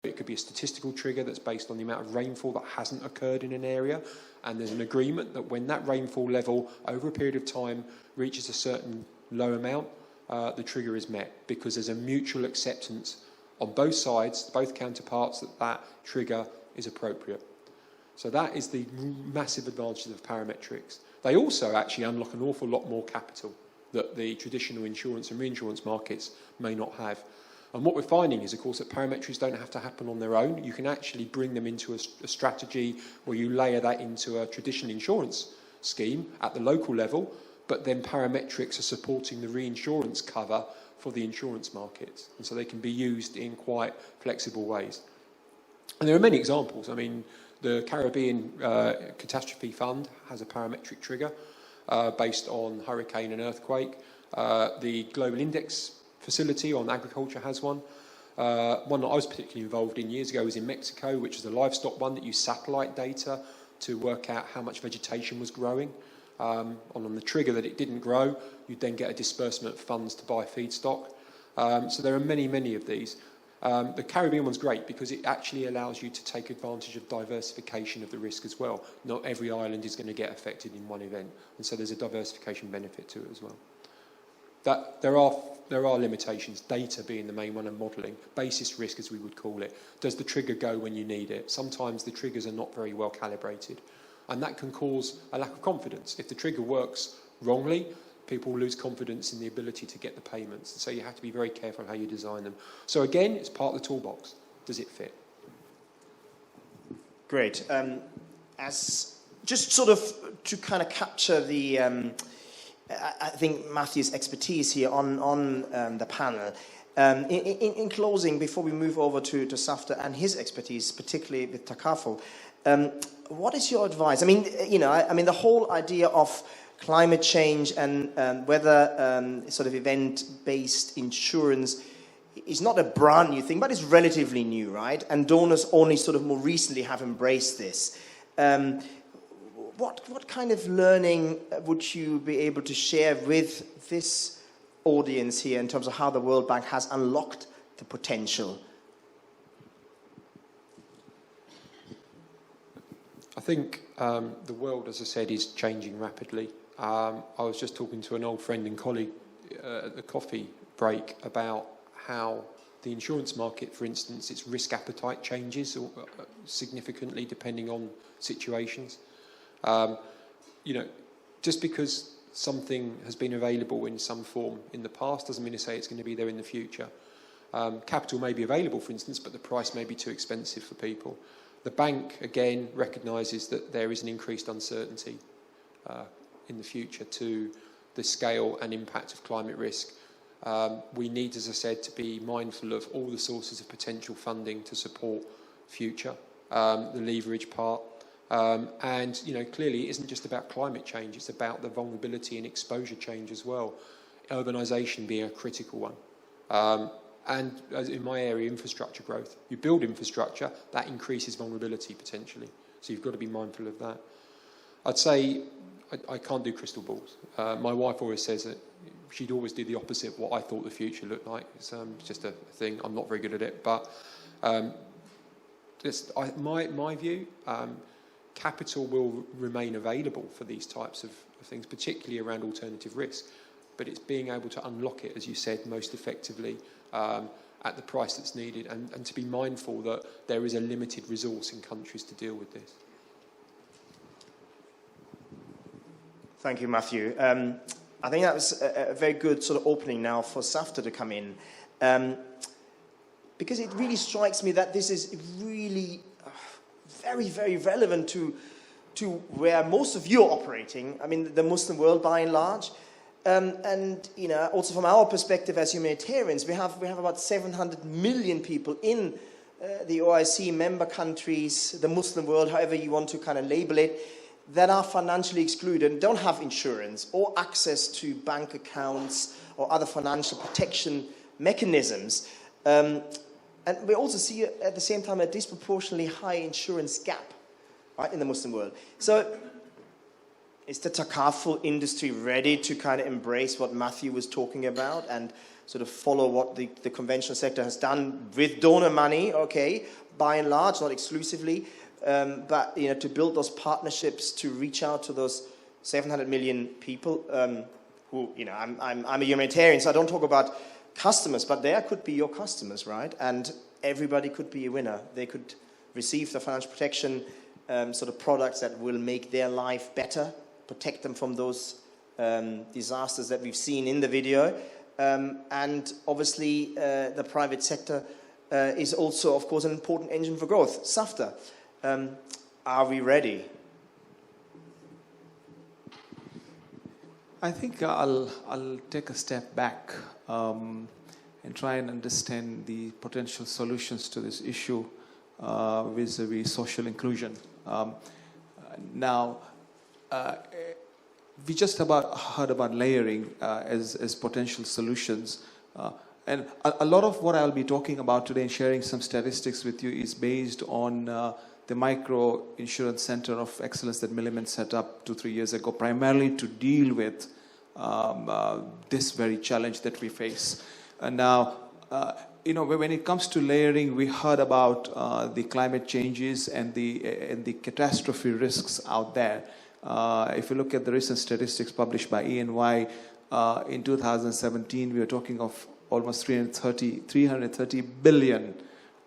It could be a statistical trigger that's based on the amount of rainfall that hasn't occurred in an area, and there's an agreement that when that rainfall level over a period of time reaches a certain low amount, the trigger is met, because there's a mutual acceptance on both sides, both counterparts, that that trigger is appropriate. So that is the massive advantage of parametrics. They also actually unlock an awful lot more capital that the traditional insurance and reinsurance markets may not have. And what we're finding is, of course, that parametrics don't have to happen on their own. You can actually bring them into a strategy where you layer that into a traditional insurance scheme at the local level, but then parametrics are supporting the reinsurance cover for the insurance markets. And so they can be used in quite flexible ways. And there are many examples. I mean, the Caribbean Catastrophe Fund has a parametric trigger based on hurricane and earthquake. The Global Index Facility on agriculture has one. One that I was particularly involved in years ago was in Mexico, which is a livestock one that used satellite data to work out how much vegetation was growing. On the trigger that it didn't grow, you'd then get a disbursement of funds to buy feedstock. So there are many, many of these. The Caribbean one's great because it actually allows you to take advantage of diversification of the risk as well. Not every island is going to get affected in one event, and so there's a diversification benefit to it as well. That there are limitations, data being the main one, and modelling. Basis risk, as we would call it. Does the trigger go when you need it? Sometimes the triggers are not very well calibrated, and that can cause a lack of confidence. If the trigger works wrongly, people lose confidence in the ability to get the payments. So you have to be very careful how you design them. So again, it's part of the toolbox. Does it fit? Great. As just sort of to kind of capture the, I think Matthew's expertise here on the panel. In closing, before we move over to Safder and his expertise, particularly with Takaful, what is your advice? I mean, the whole idea of climate change and whether sort of event-based insurance is not a brand new thing, but it's relatively new, right? And donors only sort of more recently have embraced this. What kind of learning would you be able to share with this audience here in terms of how the World Bank has unlocked the potential? I think the world, as I said, is changing rapidly. I was just talking to an old friend and colleague at the coffee break about how the insurance market, for instance, its risk appetite changes significantly depending on situations. Just because something has been available in some form in the past doesn't mean to say it's going to be there in the future. Capital may be available, for instance, but the price may be too expensive for people. The bank, again, recognises that there is an increased uncertainty in the future to the scale and impact of climate risk. We need, as I said, to be mindful of all the sources of potential funding to support future, the leverage part. And clearly it isn't just about climate change, it's about the vulnerability and exposure change as well. Urbanisation being a critical one. And as in my area, infrastructure growth. You build infrastructure, that increases vulnerability potentially. So you've got to be mindful of that. I'd say I can't do crystal balls. My wife always says that she'd always do the opposite of what I thought the future looked like. It's just a thing. I'm not very good at it. But my view, capital will remain available for these types of things, particularly around alternative risk. But it's being able to unlock it, as you said, most effectively at the price that's needed, and to be mindful that there is a limited resource in countries to deal with this. Thank you, Matthew. I think that was a very good sort of opening now for Safder to come in. Because it really strikes me that this is really very, very relevant to where most of you are operating. I mean, the Muslim world by and large. Also from our perspective as humanitarians, we have about 700 million people in the OIC member countries, the Muslim world, however you want to kind of label it, that are financially excluded and don't have insurance or access to bank accounts or other financial protection mechanisms. And we also see at the same time a disproportionately high insurance gap, right, in the Muslim world. So is the Takaful industry ready to kind of embrace what Matthew was talking about and sort of follow what the conventional sector has done with donor money, okay, by and large, not exclusively, but to build those partnerships, to reach out to those 700 million people who, I'm a humanitarian, so I don't talk about customers, but there could be your customers, right? And everybody could be a winner. They could receive the financial protection sort of products that will make their life better, protect them from those disasters that we've seen in the video. And obviously, the private sector is also, of course, an important engine for growth. Safder, are we ready? I think I'll take a step back and try and understand the potential solutions to this issue vis-a-vis social inclusion. Now, we just heard about layering as potential solutions. And a lot of what I'll be talking about today and sharing some statistics with you is based on the Micro Insurance Center of Excellence that Milliman set up 2-3 years ago, primarily to deal with this very challenge that we face. And now, when it comes to layering, we heard about the climate changes and the catastrophe risks out there. If you look at the recent statistics published by E&Y, in 2017, we were talking of almost 330 billion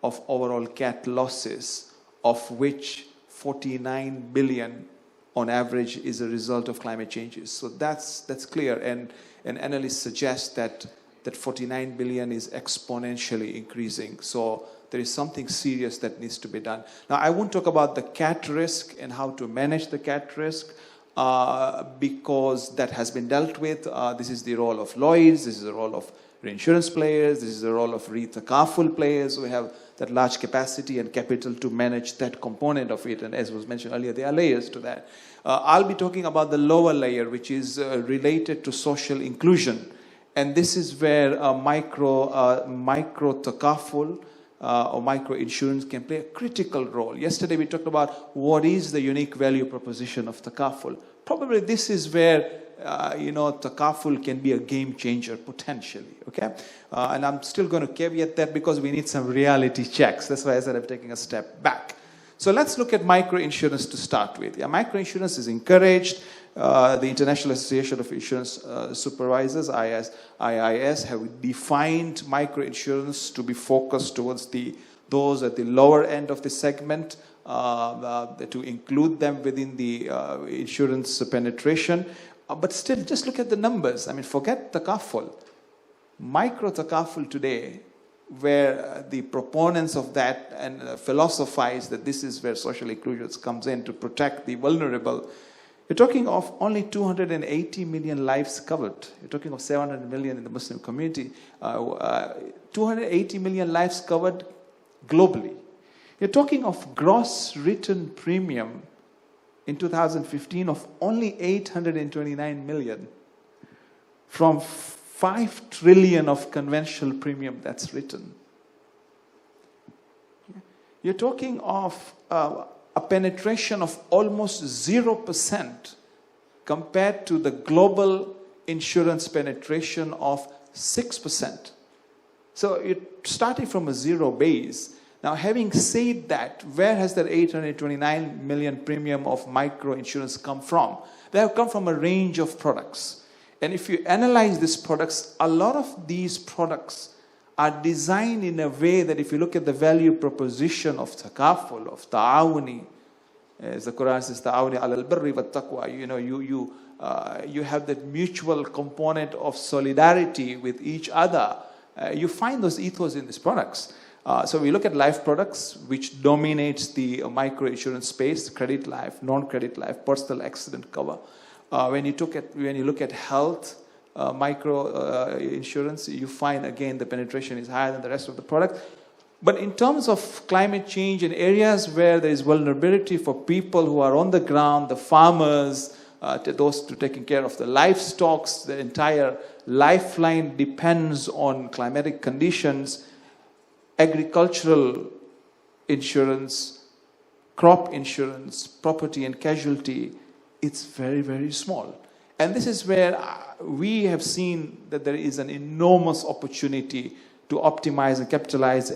of overall cat losses, of which 49 billion on average is a result of climate changes. So that's clear, and analysts suggest that 49 billion is exponentially increasing. So there is something serious that needs to be done. Now, I won't talk about the cat risk and how to manage the cat risk because that has been dealt with. This is the role of Lloyds, this is the role of reinsurance players, this is the role of re-takaful players who have that large capacity and capital to manage that component of it. And as was mentioned earlier, there are layers to that. I'll be talking about the lower layer, which is related to social inclusion. And this is where micro takaful or micro insurance can play a critical role. Yesterday we talked about what is the unique value proposition of takaful. Probably this is where takaful can be a game changer potentially. Okay, and I'm still going to caveat that because we need some reality checks. That's why I said I'm taking a step back. So let's look at micro insurance to start with. Yeah, micro insurance is encouraged. The International Association of Insurance Supervisors, IIS, have defined microinsurance to be focused towards those at the lower end of the segment, to include them within the insurance penetration. But still, just look at the numbers. I mean, forget takaful. Micro takaful today, where the proponents of that and philosophize that this is where social inclusion comes in to protect the vulnerable. You're talking of only 280 million lives covered. You're talking of 700 million in the Muslim community. 280 million lives covered globally. You're talking of gross written premium in 2015 of only 829 million from 5 trillion of conventional premium that's written. You're talking of a penetration of almost 0% compared to the global insurance penetration of 6%. So you're starting from a zero base. Now, having said that, where has that 829 million premium of micro insurance come from? They have come from a range of products. And if you analyze these products, a lot of these products are designed in a way that if you look at the value proposition of takaful, of ta'awuni, as the Quran says, ta'awuni ala al-birri wa taqwa, you have that mutual component of solidarity with each other. You find those ethos in these products. So we look at life products, which dominates the micro insurance space: credit life, non-credit life, personal accident cover. When you look at health micro insurance, you find again the penetration is higher than the rest of the product. But in terms of climate change in areas where there is vulnerability for people who are on the ground, the farmers, those taking care of the livestock, the entire lifeline depends on climatic conditions. Agricultural insurance, crop insurance, property and casualty, it's very, very small. And this is where we have seen that there is an enormous opportunity to optimize and capitalize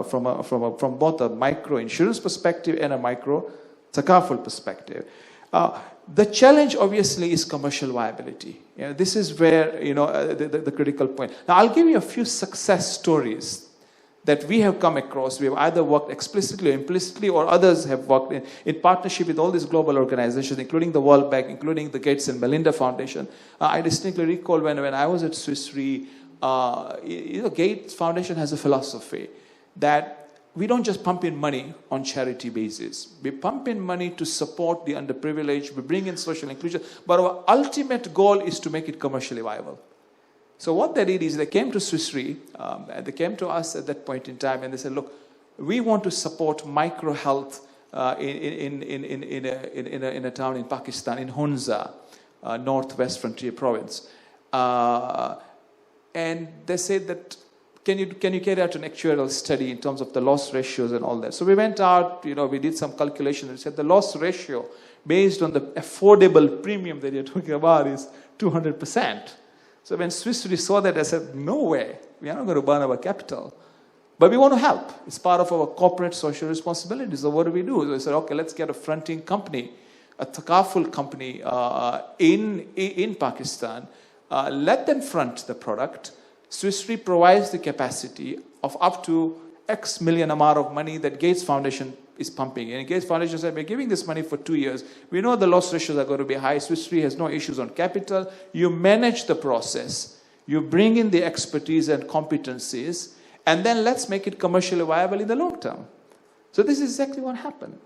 from both a micro insurance perspective and a micro takaful perspective. The challenge obviously is commercial viability. This is where the critical point. Now I'll give you a few success stories that we have come across. We have either worked explicitly or implicitly, or others have worked in partnership with all these global organizations, including the World Bank, including the Gates and Melinda Foundation. I distinctly recall when I was at Swiss Re, Gates Foundation has a philosophy that we don't just pump in money on charity basis. We pump in money to support the underprivileged, we bring in social inclusion, but our ultimate goal is to make it commercially viable. So what they did is they came to Swiss Re, they came to us at that point in time, and they said, look, we want to support micro health in a town in Pakistan, in Hunza, northwest frontier province. And they said that, can you carry out an actuarial study in terms of the loss ratios and all that? So we went out, we did some calculation, and said the loss ratio based on the affordable premium that you're talking about is 200%. So when Swiss Re saw that, I said, no way, we are not going to burn our capital. But we want to help. It's part of our corporate social responsibility. So what do? So we said, okay, let's get a fronting company, a takaful company in Pakistan. Let them front the product. Swiss Re provides the capacity of up to X million amount of money that Gates Foundation is pumping in. And Gates Foundation said, we're giving this money for 2 years. We know the loss ratios are going to be high. Swiss Re has no issues on capital. You manage the process. You bring in the expertise and competencies. And then let's make it commercially viable in the long term. So this is exactly what happened.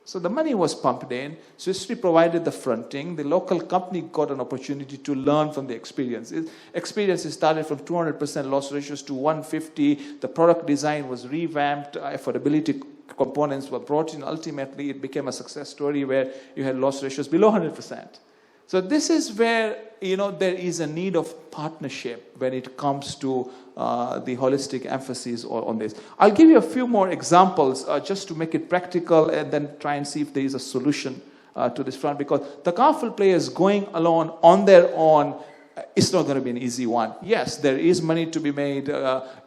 So the money was pumped in. Swiss Re provided the fronting. The local company got an opportunity to learn from the experiences. Experiences started from 200% loss ratios to 150. The product design was revamped. Affordability components were brought in. Ultimately, it became a success story where you had loss ratios below 100%. So this is where there is a need of partnership when it comes to the holistic emphasis on this. I'll give you a few more examples just to make it practical, and then try and see if there is a solution to this front. Because the takaful players going alone on their own, it's not going to be an easy one. Yes, there is money to be made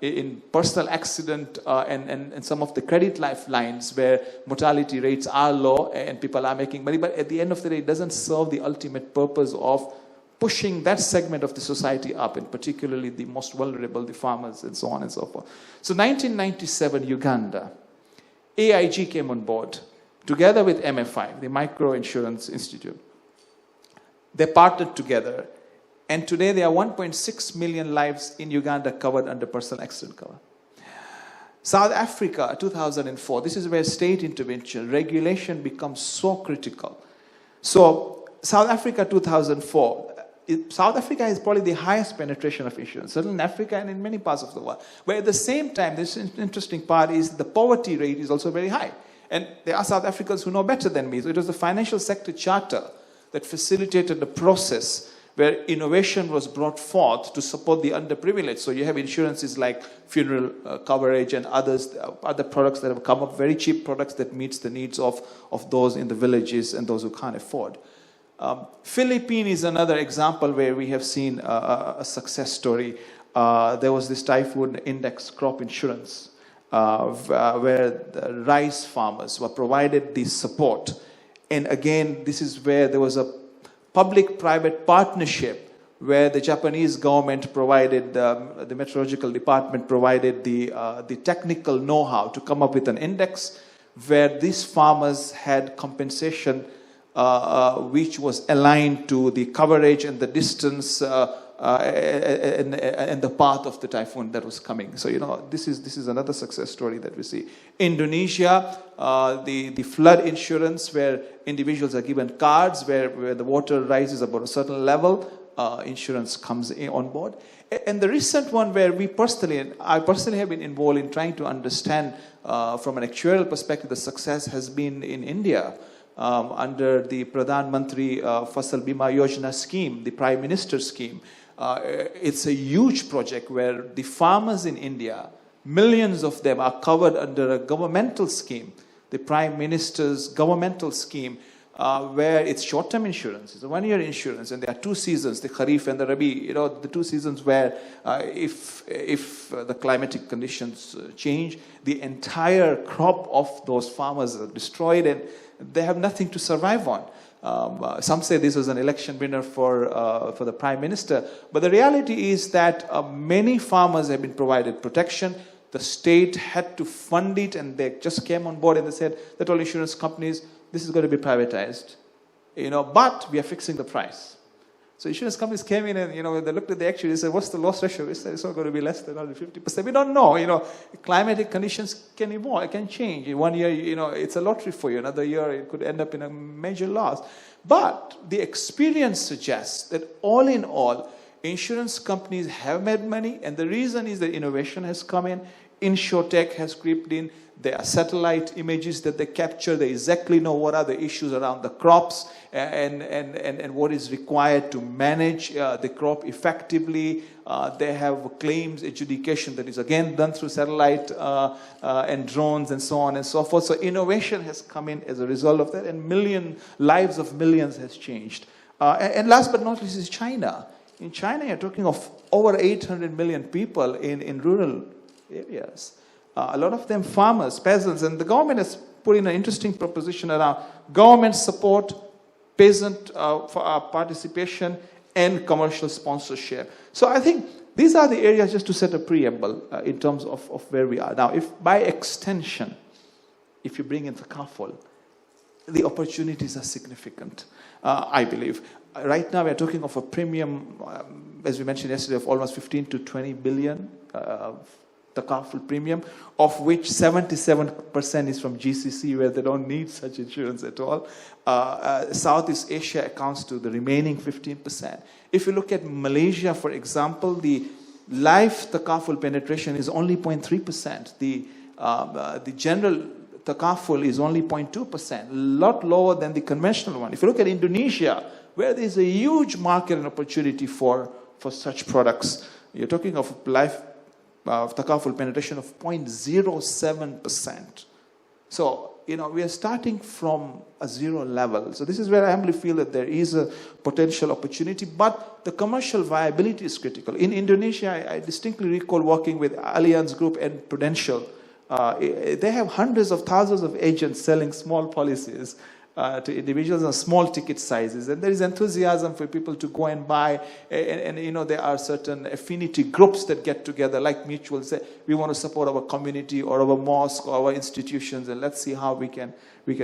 in personal accident and some of the credit lifelines where mortality rates are low and people are making money. But at the end of the day, it doesn't serve the ultimate purpose of pushing that segment of the society up, and particularly the most vulnerable, the farmers, and so on and so forth. So 1997, Uganda, AIG came on board together with MFI, the Micro Insurance Institute. They partnered together. And today there are 1.6 million lives in Uganda covered under personal accident cover. South Africa, 2004, this is where state intervention, regulation becomes so critical. So South Africa, 2004, South Africa is probably the highest penetration of insurance, certainly in Africa and in many parts of the world. But at the same time, this interesting part is the poverty rate is also very high. And there are South Africans who know better than me. So it was the financial sector charter that facilitated the process where innovation was brought forth to support the underprivileged. So you have insurances like funeral coverage and other products that have come up, very cheap products that meets the needs of those in the villages and those who can't afford. Philippines is another example where we have seen a success story. There was this typhoon index crop insurance where the rice farmers were provided the support. And again, this is where there was a public-private partnership where the Japanese government provided, the meteorological department provided the technical know-how to come up with an index where these farmers had compensation which was aligned to the coverage and the distance and the path of the typhoon that was coming. So, this is another success story that we see. Indonesia, the flood insurance where individuals are given cards where the water rises above a certain level, insurance comes on board. And the recent one where I personally have been involved in trying to understand from an actuarial perspective, the success has been in India. Under the Pradhan Mantri Fasal Bima Yojana scheme, the Prime Minister scheme. It's a huge project where the farmers in India, millions of them are covered under a governmental scheme, the Prime Minister's governmental scheme, where it's short-term insurance, it's a one-year insurance, and there are two seasons, the Kharif and the Rabi, the two seasons where if the climatic conditions change, the entire crop of those farmers are destroyed and they have nothing to survive on. Some say this was an election winner for the Prime Minister, but the reality is that many farmers have been provided protection. The state had to fund it, and they just came on board and they said that all insurance companies, this is going to be privatized, but we are fixing the price. So insurance companies came in and, they looked at the actuary and said, what's the loss ratio? We said, it's not going to be less than 150%. We don't know, climatic conditions can evolve, it can change. In 1 year, it's a lottery for you. Another year, it could end up in a major loss. But the experience suggests that all in all, insurance companies have made money, and the reason is that innovation has come in, InsurTech has crept in, there are satellite images that they capture, they exactly know what are the issues around the crops and what is required to manage the crop effectively. They have claims adjudication that is again done through satellite and drones and so on and so forth. So innovation has come in as a result of that, and lives of millions has changed. And last but not least is China. In China, you're talking of over 800 million people in rural areas. A lot of them farmers, peasants, and the government has put in an interesting proposition around government support, peasant participation, and commercial sponsorship. So I think these are the areas, just to set a preamble in terms of where we are. Now, if by extension, if you bring in the Thaqaful, the opportunities are significant, I believe. Right now, we're talking of a premium, as we mentioned yesterday, of almost 15 to 20 billion Thaqaful premium, of which 77% is from GCC, where they don't need such insurance at all. Southeast Asia accounts to the remaining 15%. If you look at Malaysia, for example, the life Thaqaful penetration is only 0.3%. The general Thaqaful is only 0.2%, a lot lower than the conventional one. If you look at Indonesia, where there's a huge market and opportunity for such products, you're talking of life Thaqaful penetration of 0.07%. So, we are starting from a zero level. So this is where I humbly feel that there is a potential opportunity, but the commercial viability is critical. In Indonesia, I distinctly recall working with Allianz Group and Prudential. They have hundreds of thousands of agents selling small policies to individuals on small ticket sizes, and there is enthusiasm for people to go and buy, and there are certain affinity groups that get together like mutuals, say we want to support our community or our mosque or our institutions, and let's see how we can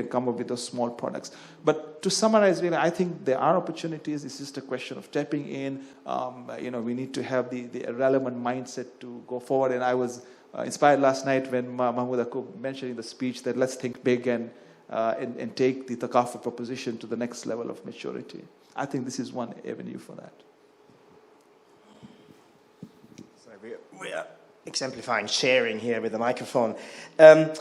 come up with those small products. But to summarize, really, I think there are opportunities. It's just a question of tapping in. We need to have the relevant mindset to go forward, and I was inspired last night when Mahmoud Akub mentioned in the speech that let's think big and take the Thaqaful proposition to the next level of maturity. I think this is one avenue for that. So we are exemplifying sharing here with the microphone. I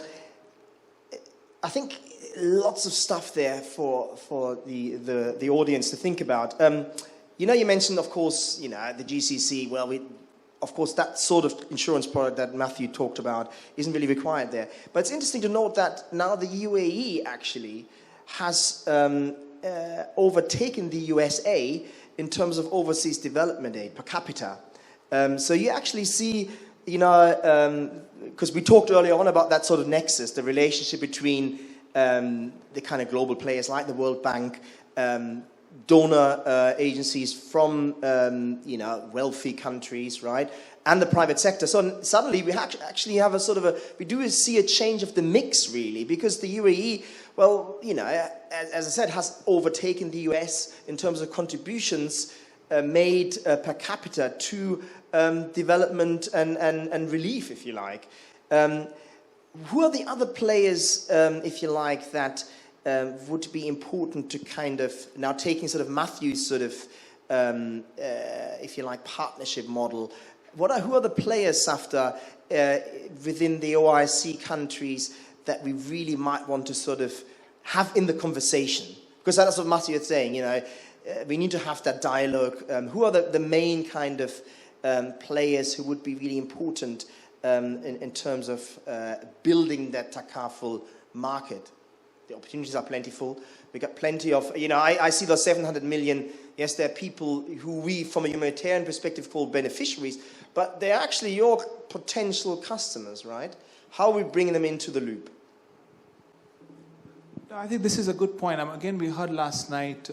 think lots of stuff there for the audience to think about. You mentioned, of course, the GCC. Well, of course, that sort of insurance product that Matthew talked about isn't really required there. But it's interesting to note that now the UAE actually has overtaken the USA in terms of overseas development aid per capita. So you actually see, because we talked earlier on about that sort of nexus, the relationship between the kind of global players like the World Bank, donor agencies from wealthy countries, right, and the private sector. So suddenly we actually have we do see a change of the mix, really, because the UAE, well, as I said, has overtaken the US in terms of contributions made per capita to development and relief, if you like. Who are the other players, if you like, that would be important to kind of, now taking sort of Matthew's if you like, partnership model, who are the players, Safder, within the OIC countries that we really might want to sort of have in the conversation? Because that's what Matthew is saying, we need to have that dialogue. Who are the main kind of players who would be really important in terms of building that Thaqaful market? the opportunities are plentiful. We got plenty of, I see those 700 million. Yes, there are people who we, from a humanitarian perspective, call beneficiaries, but they're actually your potential customers, right? How are we bringing them into the loop? I think this is a good point. Again, we heard last night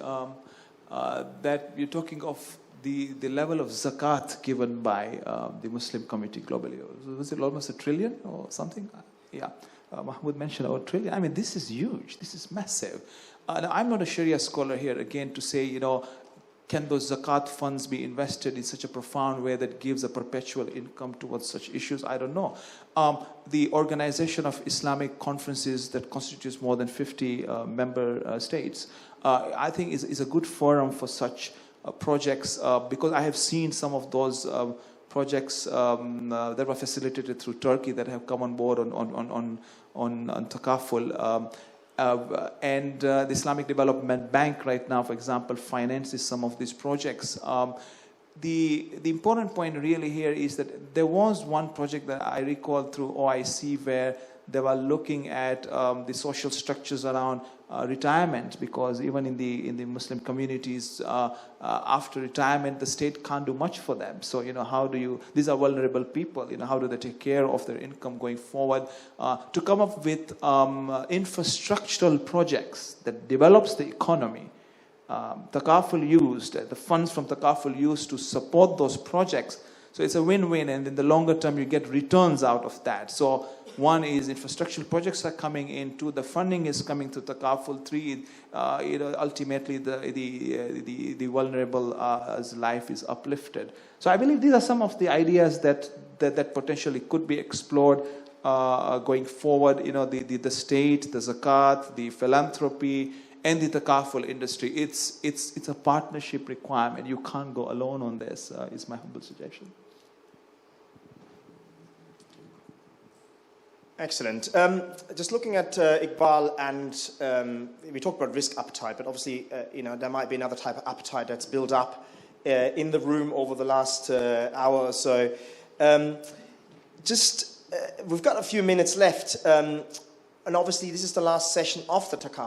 that you're talking of the level of zakat given by the Muslim community globally. Was it almost $1 trillion or something? Yeah. Mohamed mentioned about $1 trillion. I mean, this is huge. This is massive. Now, I'm not a Sharia scholar here, again, to say, can those zakat funds be invested in such a profound way that gives a perpetual income towards such issues? I don't know. The Organization of Islamic Conferences that constitutes more than 50 member states, I think is a good forum for such projects because I have seen some of those projects that were facilitated through Turkey that have come on board on Takaful. And the Islamic Development Bank right now, for example, finances some of these projects. The important point really here is that there was one project that I recall through OIC where they were looking at the social structures around retirement, because even in the Muslim communities, after retirement, the state can't do much for them. So, how do you, these are vulnerable people, how do they take care of their income going forward? To come up with infrastructural projects that develops the economy. Takaful used, the funds from Takaful used to support those projects. So it's a win-win, and in the longer term, you get returns out of that. So one is infrastructural projects are coming in. Two, the funding is coming to Takaful. Three, ultimately the vulnerable's life is uplifted. So I believe these are some of the ideas that potentially could be explored going forward. The state, the zakat, the philanthropy, and the Takaful industry. It's a partnership requirement. You can't go alone on this. Is my humble suggestion. Excellent. Just looking at Iqbal, and we talked about risk appetite, but obviously, there might be another type of appetite that's built up in the room over the last hour or so. We've got a few minutes left, and obviously, this is the last session of the Takaful